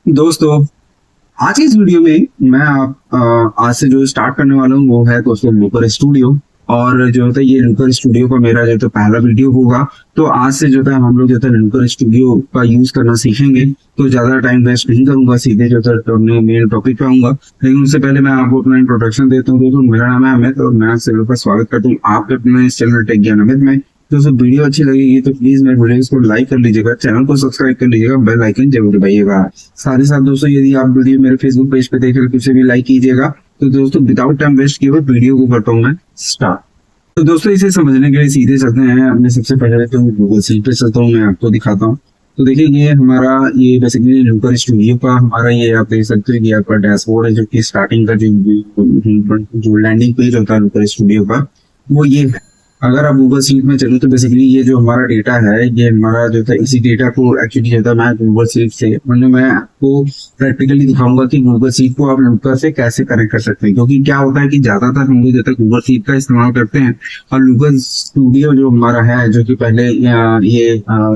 दोस्तों, आज की इस वीडियो में मैं आज से जो स्टार्ट करने वाला हूँ वो है दोस्तों लूकर स्टूडियो। और जो होता है ये लूकर स्टूडियो का मेरा जो है पहला वीडियो होगा। तो आज से जो है हम लोग जो है लूकर स्टूडियो का यूज करना सीखेंगे। तो ज्यादा टाइम वेस्ट नहीं करूंगा, सीधे जो है अपने मेन टॉपिक पे आऊंगा। लेकिन उससे पहले मैं आपको अपना इंट्रोडक्शन देता हूँ। दोस्तों, मेरा नाम है अमित और मैं आप सभी का स्वागत करता हूँ आपके अपने इस चैनल टेक ज्ञान अमित में। दोस्तों, वीडियो अच्छी लगेगी तो प्लीज मेरे वीडियो को लाइक कर लीजिएगा, चैनल को सब्सक्राइब कर लीजिएगा, बेल आइकन जरूर दबाइएगा। साथ ही साथ दोस्तों, यदि आप वीडियो मेरे फेसबुक पेज पे देख रहे हैं तो उसे भी लाइक कीजिएगा। तो दोस्तों, विदाउट टाइम वेस्ट किए हुए वीडियो को करता हूँ मैं स्टार्ट। तो दोस्तों, इसे समझने के लिए सीधे चलते हैं अपने सबसे पहले तो गूगल सीट पे चलता हूँ, मैं आपको दिखाता हूँ। तो देखिए, ये हमारा ये बेसिकली लूकर स्टूडियो का हमारा ये आप देख सकते हैं कि आपका डैशबोर्ड है, जो कि स्टार्टिंग का जो लैंडिंग पेज होता है लूकर स्टूडियो का वो ये है। अगर आप गूगल सीट में चलो तो बेसिकली ये जो हमारा डेटा है ये हमारा जो था, इसी डेटा को एक्चुअली जो था मैं गूगल सीट से मतलब मैं आपको प्रैक्टिकली दिखाऊंगा कि गूगल सीट को आप लूकर से कैसे कनेक्ट कर सकते हैं। क्योंकि क्या होता है कि ज्यादातर हम लोग जो है गूगल सीट का इस्तेमाल करते हैं और लूकर स्टूडियो जो हमारा है, जो कि पहले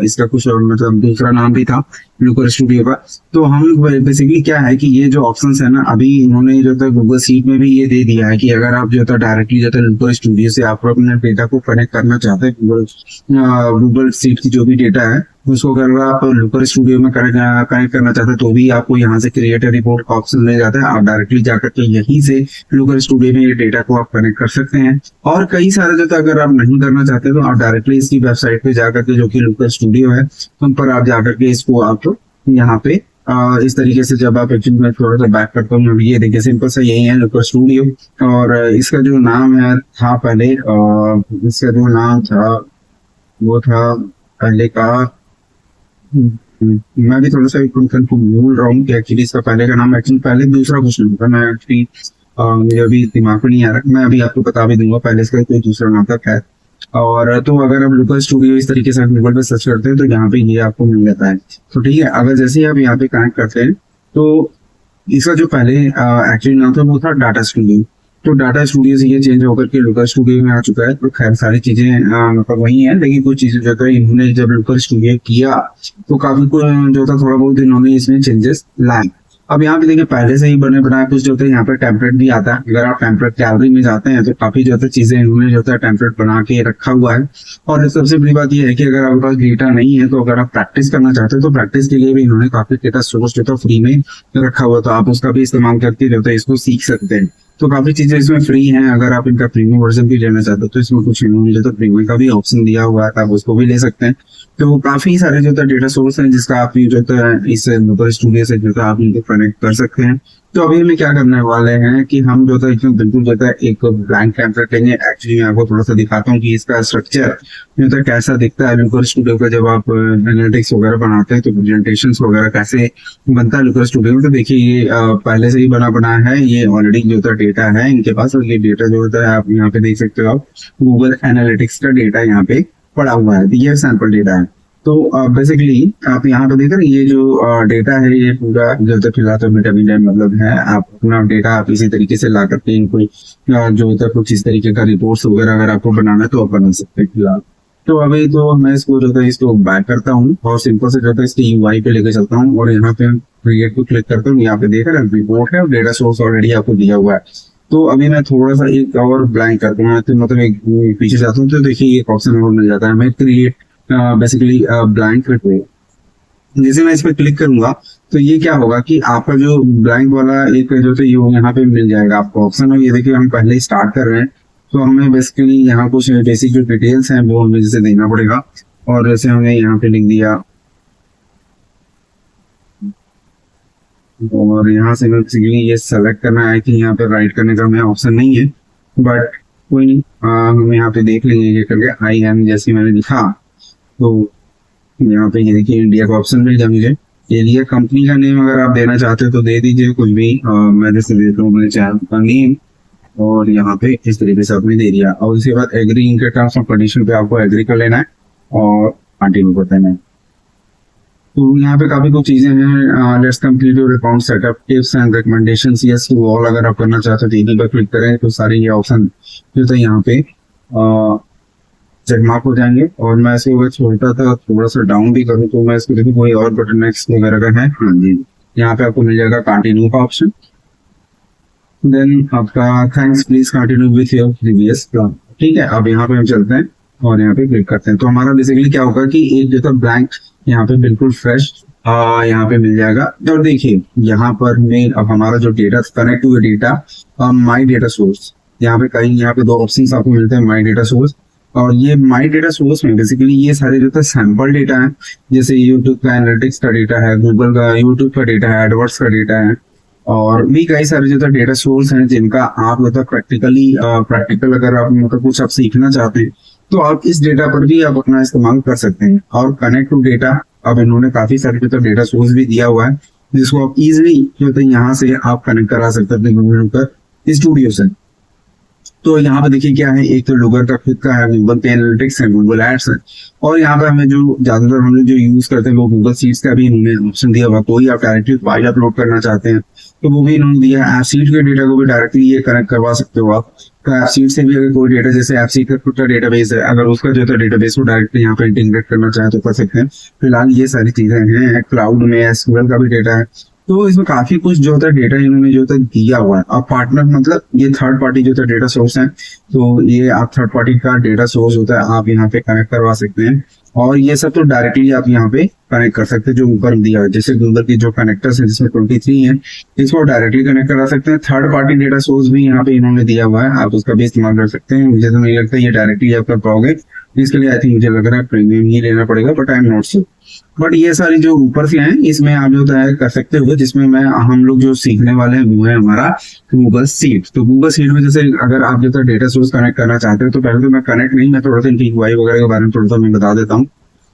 इसका कुछ मतलब दूसरा नाम भी था लूकर स्टूडियो का। तो हम बेसिकली क्या है कि ये जो ऑप्शंस है ना, अभी इन्होंने जो है गूगल सीट में भी ये दे दिया है कि अगर आप जो है डायरेक्टली जो है लूकर स्टूडियो से आप अपने डेटा को कनेक्ट करना चाहते हैं गूगल सीट की जो भी डेटा है उसको अगर आप लूकर स्टूडियो में कनेक्ट करना चाहते हैं तो भी आपको यहाँ से क्रिएट रिपोर्ट का ऑप्शन मिल जाता है। आप डायरेक्टली जाकर के यहीं से लूकर स्टूडियो में ये डेटा को आप कनेक्ट कर सकते हैं। और कई सारे जो अगर आप नहीं करना चाहते तो आप डायरेक्टली इसकी वेबसाइट पे जाकर के, जो कि लूकर स्टूडियो है, उन पर आप जाकर के इसको आप यहाँ पे इस तरीके से जब आप एक्चुअली मैं थोड़ा सा बैक करता हूँ, ये देखिए सिंपल सा यही है लूकर स्टूडियो। और इसका जो नाम है था पहले, इसका जो नाम था वो था पहले का, मैं भी थोड़ा सा भूल रहा हूँ कि एक्चुअली इसका पहले का नाम एक्चुअली पहले दूसरा कुछ नहीं था। मैं एक्चुअली मुझे अभी दिमाग में नहीं आ रहा, मैं अभी आपको बता भी दूंगा पहले इसका कोई दूसरा नाम था खैर। और तो अगर आप लूकर स्टूडियो इस तरीके से गूगल पे सर्च करते हैं तो यहाँ पे ये आपको मिल जाता है। तो ठीक है, अगर जैसे ही आप यहाँ पे कनेक्ट करते हैं तो इसका जो पहले एक्चुअली नाम था वो था डाटा स्टूडियो। तो डाटा स्टूडियो से ये चेंज होकर के लूकर स्टूडियो में आ चुका है। तो खैर सारी चीजें मतलब वही है, लेकिन कुछ चीजें जो है इन्होंने जब लूकर स्टूडियो किया तो काफी कुछ जो था थोड़ा बहुत इन्होंने इसमें चेंजेस लाए। अब यहाँ पे देखिए पहले से ही बने बनाए कुछ जो है यहाँ पे टेम्पलेट भी आता है। अगर आप टेम्पलेट गैलरी में जाते हैं तो काफी जो है चीजें इन्होंने जो है टेम्पलेट बना के रखा हुआ है। और सबसे बड़ी बात यह है कि अगर आपके पास डेटा नहीं है तो अगर आप प्रैक्टिस करना चाहते हो तो प्रैक्टिस के लिए भी इन्होंने काफी डेटा सोर्स जो था फ्री में रखा हुआ, तो आप उसका भी इस्तेमाल करके जो है इसको सीख सकते हैं। तो काफी चीजें इसमें फ्री हैं। अगर आप इनका प्रीमियम वर्जन भी लेना चाहते हो तो इसमें कुछ इन्होंने जो प्रीमियम का भी ऑप्शन दिया हुआ है, आप उसको भी ले सकते हैं। तो काफी सारे जो है डेटा सोर्स हैं जिसका आप जो है इस लूकर स्टूडियो से जो है आप इनको कनेक्ट कर सकते हैं। तो अभी हमें क्या करने वाले हैं कि हम जो है इसमें बिल्कुल जो है एक ब्लैंक टेम्पलेट लेंगे। एक्चुअली मैं आपको थोड़ा सा दिखाता हूँ कि इसका स्ट्रक्चर जो है कैसा दिखता है लूकर स्टूडियो का। जब आप एनालिटिक्स वगैरह बनाते हैं तो प्रेजेंटेशंस वगैरह कैसे बनता है लूकर स्टूडियो में। तो देखिए ये पहले से ही बना है, ये ऑलरेडी जो है डेटा है इनके पास। और ये डेटा जो होता है आप यहाँ पे देख सकते हो, आप गूगल एनालिटिक्स का डेटा यहाँ पे पड़ा हुआ है, ये सैंपल डेटा है। तो बेसिकली आप यहाँ पे देख रहे हैं ये जो डेटा है ये पूरा जो है फिलहाल तो मीटा मतलब है। आप अपना डेटा आप इसी तरीके से ला करके इनको जो होता है कुछ इस तरीके का रिपोर्ट्स वगैरह अगर आपको बनाना है तो आप बना सकते हैं फिलहाल। तो अभी तो मैं इसको जो है इसको बैक करता हूँ और सिंपल से जो है इसके यूआई पे लेकर चलता हूँ और यहाँ पे क्रिएट को क्लिक करता हूँ। यहाँ पे देख रहे हैं रिपोर्ट है और डेटा सोर्स ऑलरेडी आपको दिया हुआ है। तो अभी मैं थोड़ा सा एक और ब्लैंक करता हूँ, तो मतलब एक पीछे जाता हूँ तो देखिए एक ऑप्शन और मिल जाता है, मैं क्रिएट बेसिकली ब्लैंक रिपोर्ट। जैसे मैं इस पर क्लिक करूंगा तो ये क्या होगा कि आपका जो ब्लैंक वाला एक जो है ये यहाँ पे मिल जाएगा आपको ऑप्शन। और ये देखिए हम पहले ही स्टार्ट कर रहे हैं तो हमें बेसिकली यहाँ कुछ बेसिक जो डिटेल्स हैं वो हमें जैसे देना पड़ेगा। और जैसे हमने यहाँ पे लिख दिया और यहाँ से बेसिकली ये सेलेक्ट करना है कि यहाँ पे राइट करने का हमें ऑप्शन नहीं है, बट कोई नहीं, हम यहाँ पे देख लेंगे ये करके आई एम जैसे मैंने लिखा तो यहाँ पे ये देखिए इंडिया का ऑप्शन मिल गया मुझे। इंडिया कंपनी का नेम अगर आप देना चाहते हो तो दे दीजिए कुछ भी, मैं जैसे देता हूँ अपने चैनल का नेम और यहाँ पे इस तरीके से आपने दे दिया। और उसके बाद एग्री इनके टर्म्स ऑफ कंडीशन पे आपको एग्री कर लेना है और कंटिन्यू कर देना है। तो यहाँ पे काफी कुछ चीजें हैं, let's complete your account setup tips and recommendations, yes to all अगर आप करना चाहते हो तो इन्हीं पर क्लिक करें तो सारे ये ऑप्शन जो था यहाँ पे चेकमार्क हो जाएंगे। और मैं इसको अगर छोटा था थोड़ा सा डाउन भी करूँ तो मैं इसको देखिए कोई और बटन नेक्स्ट वगैरह का है, हाँ जी यहाँ पे आपको मिल जाएगा कंटिन्यू का ऑप्शन। देन आपका thanks please continue with your previous plan. ठीक है, अब यहाँ पे हम चलते हैं और यहाँ पे क्लिक करते हैं। तो हमारा बेसिकली क्या होगा कि एक जो था ब्लैंक यहाँ पे बिल्कुल फ्रेश यहाँ पे मिल जाएगा। और देखिए यहाँ पर मेन अब हमारा जो data connect to data my data source, यहाँ पे कहीं यहाँ पे दो ऑप्शन आपको मिलते हैं, माई डेटा सोर्स और ये माई डेटा सोर्स में बेसिकली ये सारे जो था सैंपल डेटा है, जैसे यूट्यूब का एनालिटिक्स का डेटा है, गूगल का यूट्यूब का डेटा है, एडवर्ड्स का डेटा है और भी कई सारे जो था डेटा सोर्स हैं जिनका आप मतलब प्रैक्टिकल अगर आप मतलब कुछ आप सीखना चाहते हैं तो आप इस डेटा पर भी आप अपना इस्तेमाल कर सकते हैं। और कनेक्ट टू डेटा अब इन्होंने काफी सारे जो था डेटा सोर्स भी दिया हुआ है जिसको आप इजिली जो था यहाँ से आप कनेक्ट करा सकते हैं अपने गूगल पर स्टूडियो से। तो यहाँ पे देखिए क्या है, एक तो गूगल का खुद का है, गूगल पे एनालिटिक्स है, गूगल एड्स है और यहाँ पे हमें जो ज्यादातर हम लोग जो यूज करते हैं वो गूगल सीट्स का भी इन्होंने ऑप्शन दिया हुआ। कोई आप डायरेक्टली फाइल अपलोड करना चाहते हैं तो वो भी इन्होंने दिया है। एपसीड के डेटा को भी डायरेक्टली ये कनेक्ट करवा सकते हो आप। तो एपसीड से भी अगर कोई डेटा जैसे एपसीड का खुद का डेटाबेस है, अगर उसका जो है डेटाबेस को डायरेक्टली यहाँ पे इंटीग्रेट करना चाहे तो कर सकते हैं। फिलहाल ये सारी चीजें हैं। क्लाउड में एसक्यूएल का भी डेटा है, तो इसमें काफी कुछ जो होता है डेटा इन्होंने जो होता है दिया हुआ है। अब पार्टनर मतलब ये थर्ड पार्टी जो होता है डेटा सोर्स है, तो ये आप थर्ड पार्टी का डेटा सोर्स होता है, आप यहाँ पे कनेक्ट करवा सकते हैं और ये सब तो डायरेक्टली आप यहाँ पे कनेक्ट कर सकते हैं जो ऊपर दिया है। जैसे गूगल की जो कनेक्टर्स है जिसमें 23 है, इसको डायरेक्टली कनेक्ट करा सकते हैं। थर्ड पार्टी डेटा सोर्स भी यहाँ पे इन्होंने दिया हुआ है, आप उसका भी इस्तेमाल कर सकते हैं। मुझे तो नहीं लगता ये डायरेक्टली आप कर पाओगे, इसके लिए आई थिंक मुझे लग रहा है प्रीमियम ही लेना पड़ेगा, but I am not sure. But ये सारी जो ऊपर से हैं इसमें आप जो है कर सकते हो, जिसमें हम लोग जो सीखने वाले हैं वो है हमारा गूगल सीट। तो गूगल सीट में जैसे अगर आप जो डेटा सोर्स कनेक्ट करना चाहते हो तो पहले तो मैं कनेक्ट नहीं, मैं थोड़ा सा इनकी UI वगैरह के बारे में थोड़ा सा मैं बता देता हूँ।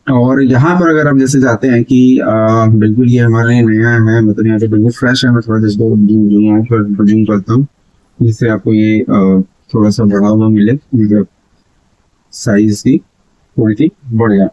और यहाँ पर अगर आप जैसे चाहते हैं कि बिल्कुल ये हमारे लिए नया है, मतलब यहाँ पे बिल्कुल फ्रेश है, मैं थोड़ा जिसको जूम करता हूँ जिससे आपको ये थोड़ा सा बड़ा हुआ मिले, मतलब साइज की थोड़ी सी बढ़ जाए।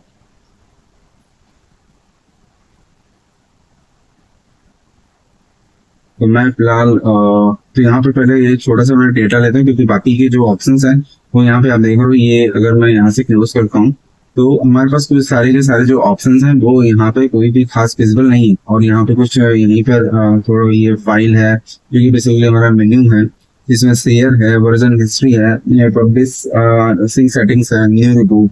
तो मैं फिलहाल तो यहाँ पे पहले ये छोटा सा मैं डेटा लेता हूँ क्योंकि बाकी के जो ऑप्शंस हैं वो यहाँ पे आप देख रहे हो। ये अगर मैं यहाँ से क्लोज करता हूँ तो हमारे पास कुछ सारे के सारे जो ऑप्शंस हैं वो यहाँ पे कोई भी खास विजिबल नहीं है। और यहाँ पे कुछ यहीं पर थोड़ा ये फाइल है जो कि बेसिकली हमारा मेन्यू है, जिसमें शेयर है, वर्जन हिस्ट्री है, पब्लिश सेटिंग्स है, new report,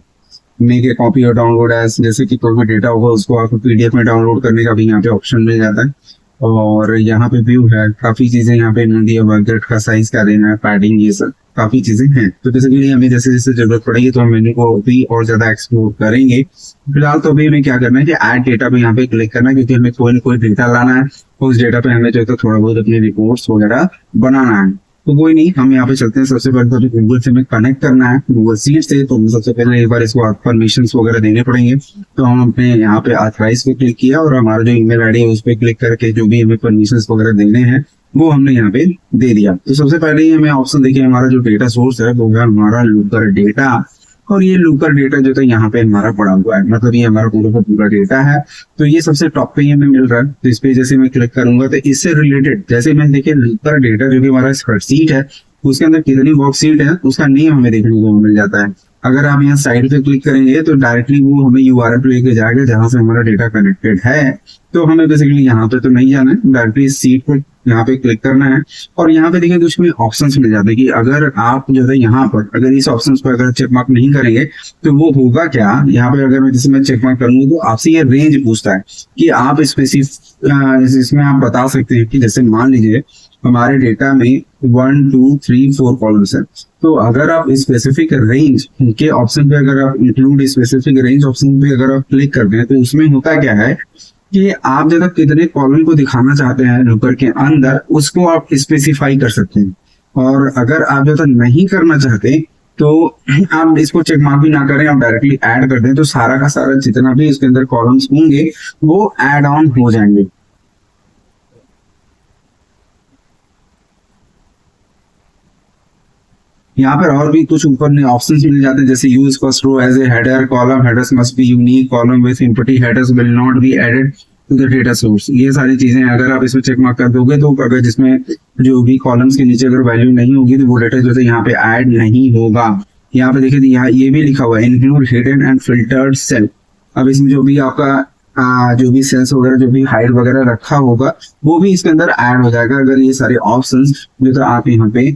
make a copy और डाउनलोड एज, जैसे कि कोई भी डेटा होगा उसको आपको PDF में डाउनलोड करने का भी यहाँ पे ऑप्शन मिल जाता है। और यहाँ पे व्यू है, काफी चीजें यहाँ पे इन्होंने दिया, बजट का साइज क्या देना है, पैडिंग, ये सब काफी चीजें हैं। तो बेसिकली हमें जैसे जैसे जरूरत पड़ेगी तो हम मेन्यू को भी और ज्यादा एक्सप्लोर करेंगे। फिलहाल तो अभी हमें क्या करना है कि ऐड डेटा पे यहाँ पे क्लिक करना है, क्योंकि हमें कोई ना कोई डेटा लाना है, उस डेटा पे हमें जो है थोड़ा बहुत अपनी रिपोर्ट्स वगैरह बनाना है। तो कोई नहीं, हम यहाँ पे चलते हैं। सबसे पहले तो गूगल से हमें कनेक्ट करना है गूगल सीट से, तो सबसे पहले एक बार इसको परमिशन वगैरह देने पड़ेंगे। तो हम अपने यहाँ पे ऑथराइज पे क्लिक किया और हमारा जो ईमेल आईडी है उस पर क्लिक करके जो भी हमें परमिशन वगैरह देने हैं वो हमने यहाँ पे दे दिया। तो सबसे पहले ही हमें ऑप्शन देखिए, हमारा जो डेटा सोर्स है वो है हमारा लूकर डेटा। और ये लूकर डेटा जो है यहाँ पे हमारा पड़ा हुआ है, मतलब ये हमारा पूरा का पूरा डेटा है। तो ये सबसे टॉप पे ही हमें मिल रहा है। तो इस पे जैसे मैं क्लिक करूंगा तो इससे रिलेटेड जैसे मैं देखिए लूकर डेटा जो कि हमारा स्प्रेडशीट है उसके अंदर कितनी वर्कशीट है उसका नेम हमें देखने को मिल जाता है। अगर आप यहाँ साइड पे क्लिक करेंगे तो डायरेक्टली वो हमें URL पे लेके जाएगा जहां से हमारा डेटा कनेक्टेड है। तो हमें बेसिकली यहाँ पे तो नहीं जाना है, डायरेक्टली सीट पर यहाँ पे क्लिक करना है। और यहाँ पे देखिए कुछ में ऑप्शंस मिल जाते हैं कि अगर आप जो है यहाँ पर अगर इस ऑप्शंस पर अगर चेक मार्क नहीं करेंगे तो वो होगा क्या, यहाँ पे अगर मैं जैसे मैं चेक मार्क करूंगा तो आपसे ये रेंज पूछता है कि आप इसमें आप बता सकते हैं कि जैसे मान लीजिए हमारे डेटा में 1 2 3 4 कॉलम्स है। तो अगर आप स्पेसिफिक रेंज के ऑप्शन पे अगर आप इंक्लूड स्पेसिफिक रेंज ऑप्शन पे अगर आप क्लिक करते हैं तो उसमें होता क्या है कि आप जब कितने कॉलम को दिखाना चाहते हैं लूकर के अंदर उसको आप स्पेसिफाई कर सकते हैं। और अगर आप जब नहीं करना चाहते तो आप इसको चेक मार्क भी ना करें, आप डायरेक्टली ऐड कर दें तो सारा का सारा जितना भी इसके अंदर कॉलम्स होंगे वो ऐड ऑन हो जाएंगे। यहाँ पर और भी कुछ ऊपर ऑप्शंस मिल जाते हैं, जैसे use first row as a header column, headers must be unique, column with empty headers will not be added to the data source. ये सारी चीजें अगर आप इसमें चेक मार्क कर दोगे तो अगर जिसमें जो भी कॉलम्स के नीचे अगर वैल्यू नहीं होगी तो वो डेटा जो है यहाँ पे ऐड नहीं होगा। यहाँ पे देखिए यहाँ ये भी लिखा हुआ है include hidden and filtered cell. अब इसमें जो भी आपका जो भी सेल्स वगैरह जो भी हाइट वगैरह रखा होगा वो भी इसके अंदर ऐड हो जाएगा अगर ये सारे ऑप्शंस जो तो आप यहाँ पे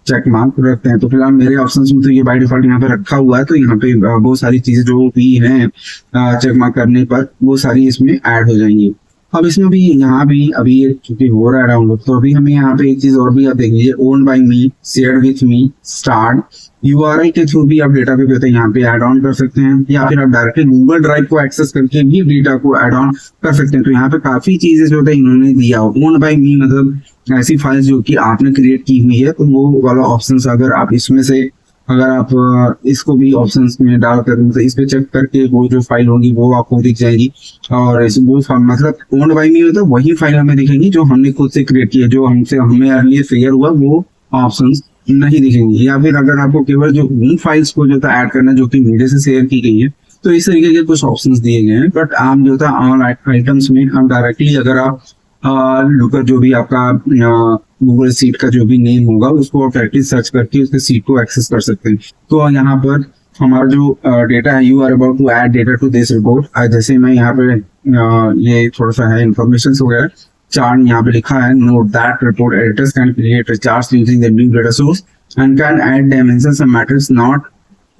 चेक मार्क रखते हैं। तो फिलहाल मेरे ऑप्शंस में तो ये बाय डिफॉल्ट यहाँ पे रखा हुआ है, तो यहाँ पे बहुत सारी चीजें जो भी हैं चेक मार्क करने पर वो सारी इसमें ऐड हो जाएंगी। अब इसमें भी यहाँ भी अभी ये चूंकि हो रहा है डाउनलोड, तो अभी हमें यहाँ पे एक चीज और भी आप देख लीजिए, own by me, share with me, start, URL के थ्रू भी आप डेटा पे कहते हैं यहाँ पे ऐड ऑन कर सकते हैं, या फिर आप डायरेक्टली गूगल ड्राइव को एक्सेस करके भी डेटा को ऐड ऑन कर सकते हैं। तो यहाँ पे काफी चीजें जो है इन्होंने दिया। ओन बाय मी मतलब ऐसी फाइल्स जो कि आपने क्रिएट की हुई है, तो वो वाला ऑप्शन अगर आप इसमें से अगर आप इसको भी ऑप्शंस में डालकर मतलब इस पे चेक करके वो जो फाइल होगी वो आपको दिख जाएगी। और इस वो मतलब ओन बाय मी मतलब वही फाइल हमें दिखेंगी जो हमने खुद से क्रिएट की है, जो हमें अर्लियर शेयर हुआ वो ऑप्शंस नहीं दिखेंगे। या फिर अगर आपको केवल जो उन फाइल्स को जो था ऐड करना जो कि मीडिया से शेयर की गई है, तो इस तरीके के कुछ ऑप्शंस दिए गए हैं। बट आप जो था ऑल आइटम्स में हम डायरेक्टली अगर आप लुकर जो भी आपका गूगल सीट का जो भी नेम होगा उसको आप डायरेक्टली सर्च करके उसके सीट को एक्सेस कर सकते हैं। तो यहाँ पर हमारा जो डेटा है, you are about to add data to this report, जैसे मैं यहाँ पे ये थोड़ा सा है इन्फॉर्मेशन वगैरह चार्ट यहाँ पे लिखा है, note that report editors can create charts using the new data source and can add dimensions and matrix not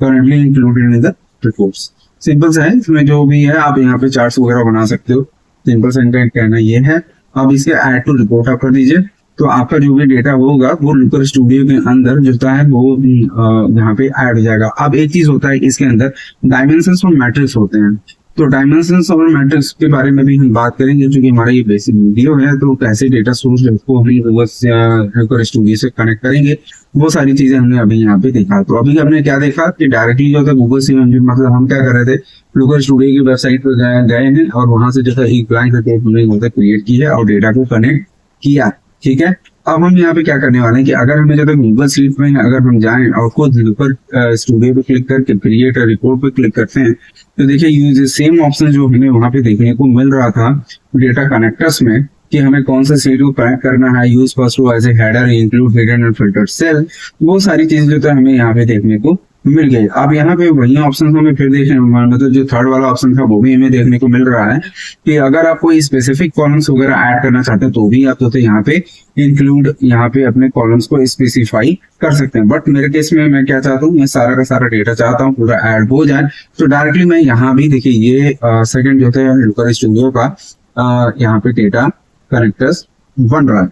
currently included in the reports. Simple सा है, इसमें जो भी है आप यहाँ पे चार्ट्स वगैरह बना सकते हो। सिंपल सा कहना ये है। अब इसे ऐड टू रिपोर्ट आप कर दीजिए, तो आपका जो भी डेटा होगा वो लुकर स्टूडियो के अंदर जो है वो यहाँ पे ऐड हो जाएगा। अब एक चीज होता है इसके अंदर डायमेंशंस और मैट्रिक्स होते हैं, तो डायमेंशंस और मैट्रिक्स के बारे में भी हम बात करेंगे क्योंकि हमारा ये बेसिक वीडियो है। तो कैसे डेटा सोर्स को हम लुकर स्टूडियो से कनेक्ट करेंगे वो सारी चीजें हमने अभी यहाँ पे देखा। तो अभी हमने क्या देखा कि डायरेक्टली जो था गूगल से मतलब हम क्या कर रहे थे, लुकर स्टूडियो की वेबसाइट पर गए हैं और वहां से जो था एक ब्लैंक रिपोर्ट हमने क्रिएट की है और डेटा को कनेक्ट किया। ठीक है, अब हम यहाँ पे क्या करने वाले हैं कि अगर हमें जो है गूगल शीट में अगर हम जाएं और खुद लुकर स्टूडियो पे क्लिक करके क्रिएट रिपोर्ट पे क्लिक करते हैं, तो देखिए यूज सेम ऑप्शन जो हमें वहां पे देखने को मिल रहा था डेटा कनेक्टर्स में कि हमें कौन सा सीट को कनेक्ट करना है, use first as a header, include hidden and filtered cell, वो सारी चीजें जो था हमें यहाँ पे देखने को मिल गई। अब यहाँ पे वही ऑप्शन हमें फिर देखने मतलब जो थर्ड वाला ऑप्शन था वो भी हमें देखने को मिल रहा है कि अगर आप कोई स्पेसिफिक कॉलम्स वगैरह ऐड करना चाहते हैं तो भी आप तो यहाँ पे इंक्लूड यहाँ पे अपने कॉलम्स को स्पेसिफाई कर सकते हैं। बट मेरे केस में मैं क्या चाहता हूँ, मैं सारा का सारा डेटा चाहता हूँ पूरा ऐड हो जाए, तो डायरेक्टली मैं यहाँ भी देखिए ये सेकंड जो है लुकर स्टूडियो का यहाँ पे डेटा कनेक्टर्स बन रहा है।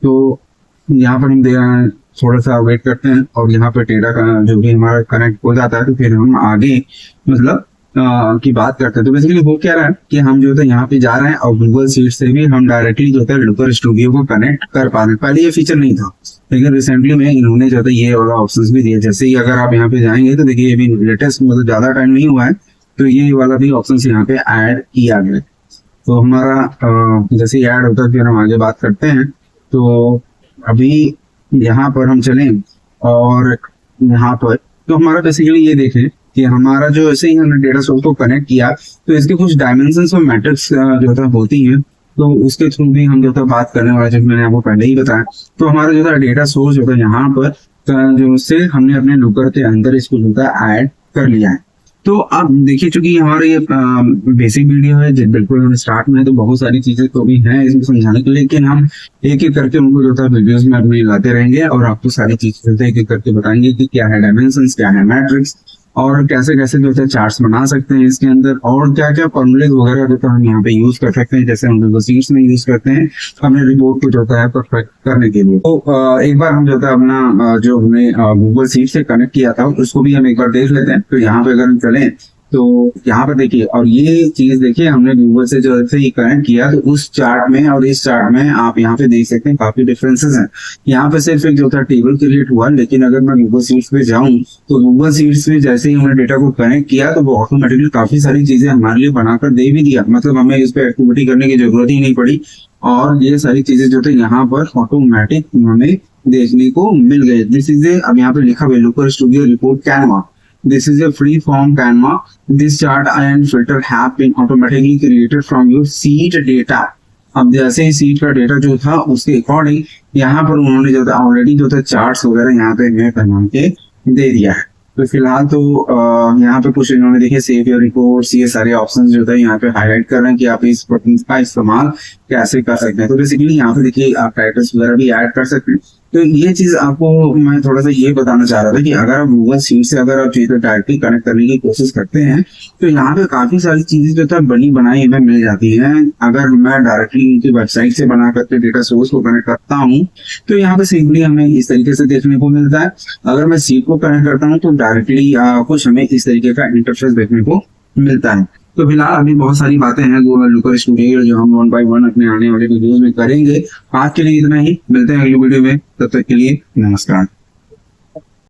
तो यहाँ पर हम दे रहे हैं, थोड़ा सा वेट करते हैं और यहाँ पर डेटा का जो भी हमारा कनेक्ट हो जाता है तो फिर हम आगे मतलब की बात करते हैं। तो बेसिकली वो क्या रहा है कि हम जो है यहाँ पे जा रहे हैं और गूगल शीट से भी हम डायरेक्टली जो है लुकर स्टूडियो को कनेक्ट कर पा रहे हैं। पहले ये फीचर नहीं था, लेकिन रिसेंटली में इन्होंने जो है ये वाला ऑप्शन भी दिया। जैसे ही अगर आप यहाँ पे जाएंगे तो देखिए ये भी लेटेस्ट मतलब ज्यादा टाइम नहीं हुआ है, तो ये वाला भी ऑप्शन यहाँ पे ऐड किया गया। तो हमारा जैसे ऐड होता है फिर हम आगे बात करते हैं। तो अभी यहाँ पर हम चलें और यहाँ पर तो हमारा बेसिकली ये देखें कि हमारा जो ऐसे ही हमने डेटा सोर्स को कनेक्ट किया तो इसके कुछ डायमेंशंस और मैट्रिक्स जो था होती हैं, तो उसके थ्रू भी हम जो था बात करने वाले, जब मैंने आपको पहले ही बताया। तो हमारा जो था डेटा सोर्स जो था यहाँ पर जो से हमने अपने लुकर के अंदर इसको जो था ऐड कर लिया है। तो अब देखिए चूंकि हमारा ये बेसिक वीडियो है बिल्कुल हम स्टार्ट में है, तो बहुत सारी चीजें तो भी हैं इसमें समझाने के लिए, लेकिन हम एक एक करके उनको जो था वीडियोस में अपने लाते रहेंगे और आपको सारी चीजें एक एक करके बताएंगे कि क्या है डायमेंशंस, क्या है मैट्रिक्स और कैसे कैसे जो है चार्ट्स बना सकते हैं इसके अंदर, और क्या क्या फॉर्मूलेज वगैरह जो है हम यहाँ पे यूज कर सकते हैं, जैसे हम गूगल शीट्स में यूज करते हैं अपने रिपोर्ट को जो है परफेक्ट करने के लिए। तो एक बार हम जो है अपना जो हमने गूगल शीट से कनेक्ट किया था उसको भी हम एक बार देख लेते हैं। तो यहाँ पे अगर हम चलें तो यहाँ पर देखिए, और ये चीज देखिए हमने गूगल से जो है कनेक्ट किया, तो उस चार्ट में और इस चार्ट में आप यहाँ पे देख सकते हैं काफी डिफरेंसेस हैं। यहाँ पे सिर्फ एक जो था टेबल क्रिएट हुआ, लेकिन अगर मैं गूगल शीट्स पे जाऊं तो गूगल शीट्स में जैसे ही हमने डेटा को कनेक्ट किया तो वो ऑटोमेटिकली काफी सारी चीजें हमारे लिए बनाकर दे भी दिया, मतलब हमें इस पे एक्टिविटी करने की जरूरत ही नहीं पड़ी और ये सारी चीजें जो थे यहाँ पर ऑटोमेटिक हमें देखने को मिल गई। दिस इज अब यहाँ पे लिखा हुआ looker studio report Canva. This is a free form Canva. This chart and filter have been automatically created from your seed data. अब जैसे ही सीट का डेटा जो था उसके अकॉर्डिंग यहाँ पर उन्होंने जो था ऑलरेडी जो था चार्ट्स वगैरह यहाँ पे हमें बना के दे दिया है। तो फिलहाल तो यहाँ पे कुछ इन्होंने देखिए सेव योर रिपोर्ट्स, ये सारे ऑप्शंस जो है यहाँ पे हाईलाइट कर रहे हैं कि आप इस बटन का इस्तेमाल कैसे कर सकते हैं। तो बेसिकली यहाँ पे देखिए आप टाइटल्स वगैरह भी ऐड कर सकते हैं। तो ये चीज आपको मैं थोड़ा सा ये बताना चाह रहा था कि अगर आप गूगल शीट से अगर आप चीजें डायरेक्टली कनेक्ट करने की कोशिश करते हैं तो यहाँ पे काफी सारी चीजें जो था बनी बनाई हमें मिल जाती हैं। अगर मैं डायरेक्टली उनकी वेबसाइट से बना करके डेटा सोर्स को कनेक्ट करता हूँ तो यहाँ पे सिंपली हमें इस तरीके से देखने को मिलता है। अगर मैं शीट को कनेक्ट करता हूँ तो डायरेक्टली कुछ हमें इस तरीके का इंटरफेस देखने को मिलता है। तो फिलहाल अभी बहुत सारी बातें हैं गूगल लुकर स्टूडियो जो हम 1 बाय 1 अपने आने वाले वीडियोस में करेंगे। आज के लिए इतना ही, मिलते हैं अगली वीडियो में, तब तक के लिए नमस्कार।